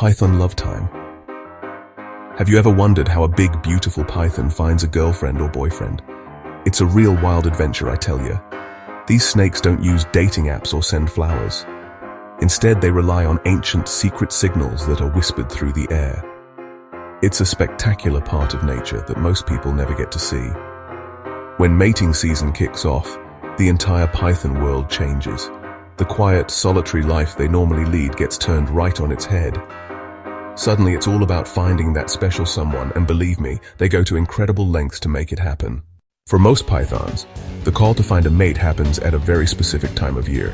Python love time. Have you ever wondered how a big, beautiful python finds a girlfriend or boyfriend? It's a real wild adventure, I tell you. These snakes don't use dating apps or send flowers. Instead, they rely on ancient secret signals that are whispered through the air. It's a spectacular part of nature that most people never get to see. When mating season kicks off, the entire python world changes. The quiet, solitary life they normally lead gets turned right on its head. Suddenly, it's all about finding that special someone, and believe me, they go to incredible lengths to make it happen. For most pythons, the call to find a mate happens at a very specific time of year.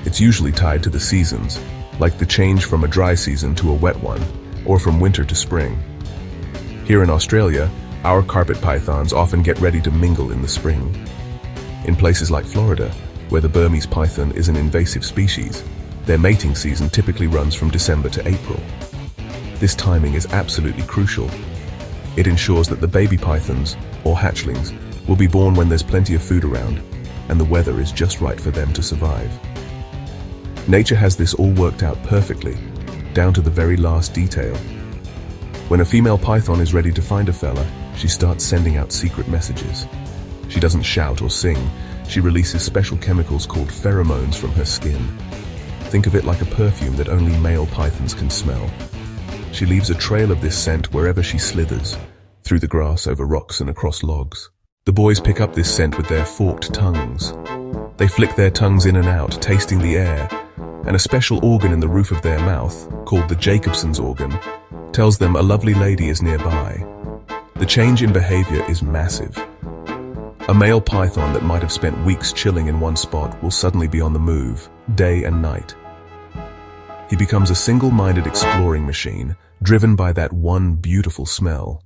It's usually tied to the seasons, like the change from a dry season to a wet one, or from winter to spring. Here in Australia, our carpet pythons often get ready to mingle in the spring. In places like Florida, where the Burmese python is an invasive species, their mating season typically runs from December to April. This timing is absolutely crucial. It ensures that the baby pythons, or hatchlings, will be born when there's plenty of food around, and the weather is just right for them to survive. Nature has this all worked out perfectly, down to the very last detail. When a female python is ready to find a fella, she starts sending out secret messages. She doesn't shout or sing. She releases special chemicals called pheromones from her skin. Think of it like a perfume that only male pythons can smell. She leaves a trail of this scent wherever she slithers, through the grass, over rocks, and across logs. The boys pick up this scent with their forked tongues. They flick their tongues in and out, tasting the air, and a special organ in the roof of their mouth, called the Jacobson's organ, tells them a lovely lady is nearby. The change in behavior is massive. A male python that might have spent weeks chilling in one spot will suddenly be on the move, day and night. He becomes a single-minded exploring machine, driven by that one beautiful smell.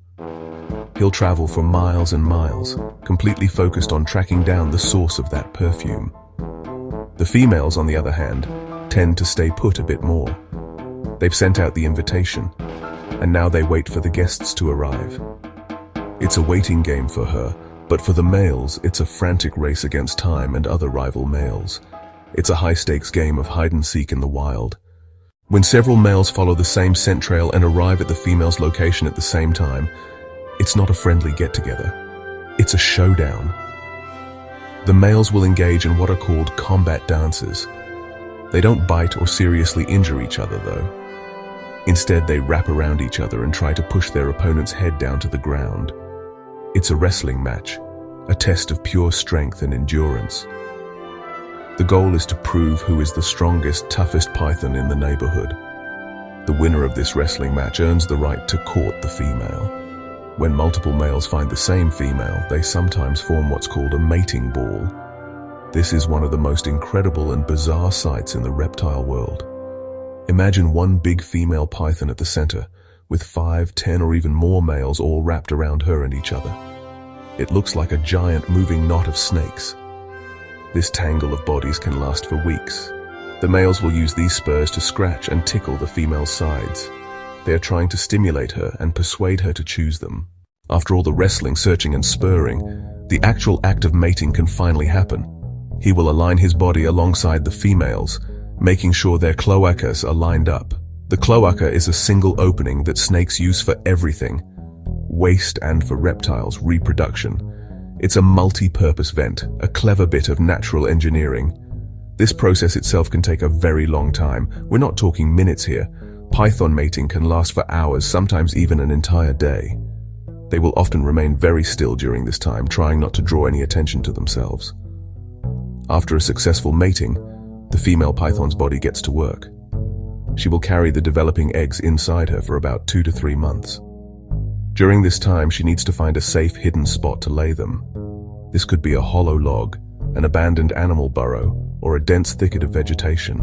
He'll travel for miles and miles, completely focused on tracking down the source of that perfume. The females, on the other hand, tend to stay put a bit more. They've sent out the invitation, and now they wait for the guests to arrive. It's a waiting game for her, but for the males, it's a frantic race against time and other rival males. It's a high-stakes game of hide-and-seek in the wild. When several males follow the same scent trail and arrive at the female's location at the same time, it's not a friendly get-together. It's a showdown. The males will engage in what are called combat dances. They don't bite or seriously injure each other, though. Instead, they wrap around each other and try to push their opponent's head down to the ground. It's a wrestling match, a test of pure strength and endurance. The goal is to prove who is the strongest, toughest python in the neighborhood. The winner of this wrestling match earns the right to court the female. When multiple males find the same female, they sometimes form what's called a mating ball. This is one of the most incredible and bizarre sights in the reptile world. Imagine one big female python at the center, with 5, 10, or even more males all wrapped around her and each other. It looks like a giant moving knot of snakes. This tangle of bodies can last for weeks. The males will use these spurs to scratch and tickle the female's sides. They are trying to stimulate her and persuade her to choose them. After all the wrestling, searching, and spurring, the actual act of mating can finally happen. He will align his body alongside the female's, making sure their cloacas are lined up. The cloaca is a single opening that snakes use for everything, waste and for reptiles' reproduction. It's a multi-purpose vent, a clever bit of natural engineering. This process itself can take a very long time. We're not talking minutes here. Python mating can last for hours, sometimes even an entire day. They will often remain very still during this time, trying not to draw any attention to themselves. After a successful mating, the female python's body gets to work. She will carry the developing eggs inside her for about 2 to 3 months. During this time, she needs to find a safe, hidden spot to lay them. This could be a hollow log, an abandoned animal burrow, or a dense thicket of vegetation.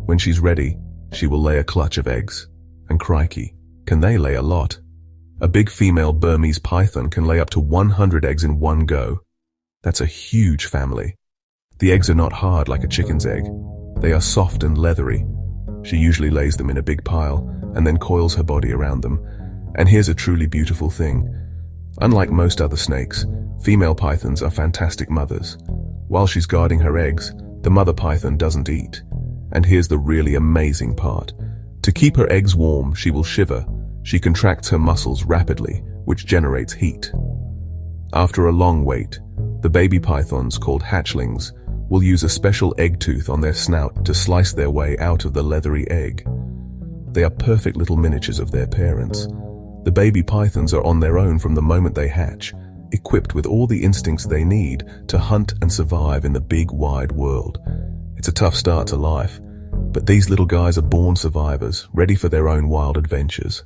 When she's ready, she will lay a clutch of eggs. And crikey, can they lay a lot? A big female Burmese python can lay up to 100 eggs in one go. That's a huge family. The eggs are not hard like a chicken's egg. They are soft and leathery. She usually lays them in a big pile and then coils her body around them. And here's a truly beautiful thing. Unlike most other snakes, female pythons are fantastic mothers. While she's guarding her eggs, the mother python doesn't eat. And here's the really amazing part. To keep her eggs warm, she will shiver. She contracts her muscles rapidly, which generates heat. After a long wait, the baby pythons, called hatchlings, will use a special egg tooth on their snout to slice their way out of the leathery egg. They are perfect little miniatures of their parents. The baby pythons are on their own from the moment they hatch, equipped with all the instincts they need to hunt and survive in the big, wide world. It's a tough start to life, but these little guys are born survivors, ready for their own wild adventures.